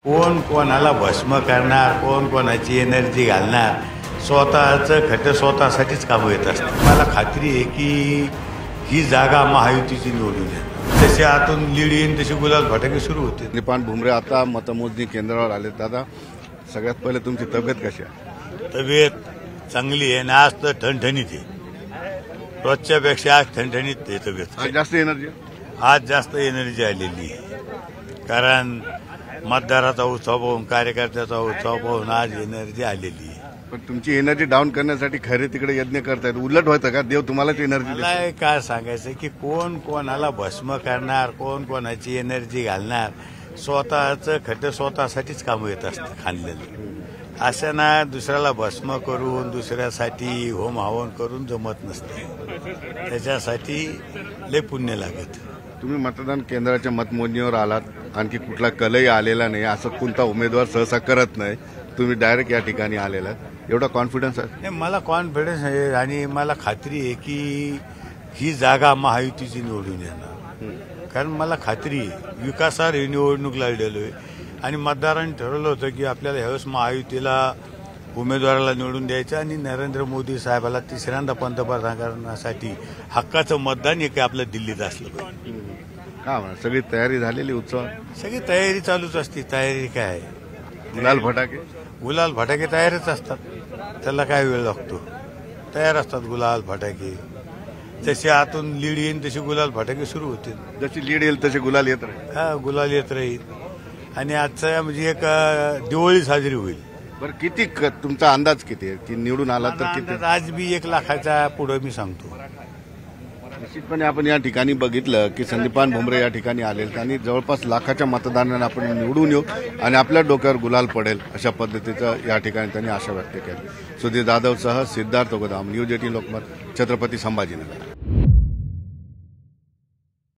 कोण कोणाला भस्म करणार, कोण कोणाची एनर्जी घालणार, स्वतःचं खटं स्वतःसाठीच कामं येत असतात. मला खात्री आहे की ही जागा महायुतीची निवडून येईल. जसे आतून लीड येईन तशी गुलाल फटाके सुरू होते. संदीपान भुमरे आता मतमोजणी केंद्रावर आले. दादा, सगळ्यात पहिले तुमची तब्येत कशी आहे? तब्येत चांगली आहे आणि आज तर ठणठणीत आहे. रोजच्यापेक्षा आज ठणठणीत आहे तब्येत. आज जास्त एनर्जी? आज जास्त एनर्जी आलेली आहे, कारण मतदाराचा उत्सव पाहून, कार्यकर्त्याचा उत्सव पाहून आज एनर्जी आलेली आहे. पण तुमची एनर्जी डाऊन करण्यासाठी खरे तिकडे यज्ञ करतायत. उलट होतं का? देव तुम्हालाच एनर्जी मला काय सांगायचं की कोण कोणाला भस्म करणार, कोण कोणाची एनर्जी घालणार, स्वतःचं खटं स्वतःसाठीच कामं येत असतं खाल्लेलं. असं ना दुसऱ्याला भस्म करून दुसऱ्यासाठी होम हवन करून जमत नसते. त्याच्यासाठी लय पुण्य लागत. तुम्ही मतदान केंद्राच्या मतमोजणीवर आलात, आणखी कुठला कलही आलेला नाही, असं कोणता उमेदवार सहसा करत नाही. तुम्ही डायरेक्ट या ठिकाणी आलेला, एवढा कॉन्फिडन्स आहे? नाही, मला कॉन्फिडन्स आहे आणि मला खात्री आहे की ही जागा महायुतीची निवडून येणार. कारण मला खात्री आहे विकासावर ही निवडणूक लढलेलो आहे आणि मतदारांनी ठरवलं होतं की आपल्याला ह्यावेळेस महायुतीला उमेदवाराला निवडून द्यायचं आणि नरेंद्र मोदी साहेबाला तिसऱ्यांदा पंतप्रधान करण्यासाठी हक्काचं मतदान एक आपलं दिल्लीत असलं पाहिजे. का म्हणा, सगळी तयारी झालेली उत्सव? सगळी तयारी चालूच असते. तयारी काय आहे? गुलाल फटाके? गुलाल फटाके तयारच असतात. त्याला काय वेळ लागतो? तयार असतात गुलाल फटाके. जसे आतून लीड येईन तशी गुलाल फटाके सुरू होतील. जशी लीड येईल तसे गुलाल येत राहील. हा, गुलाल येत राहील आणि आजचा म्हणजे एक दिवाळी साजरी होईल. बरं, किती तुमचा अंदाज किती आहे की निवडून आला तर किती? आज बी 1 लाखाच्या पुढे मी सांगतो. निश्चितपणे आपण या ठिकाणी बघितलं की संदीपान भुमरे या ठिकाणी आले आणि जवळपास लाखाच्या मतदानाने आपण निवडून येऊ आणि आपल्या डोक्यावर गुलाल पडेल अशा पद्धतीचं या ठिकाणी त्यांनी आशा व्यक्त केली. सुधीर जाधवसह सिद्धार्थ गोदाम, न्यूज 18 लोकमत, छत्रपती संभाजीनगर.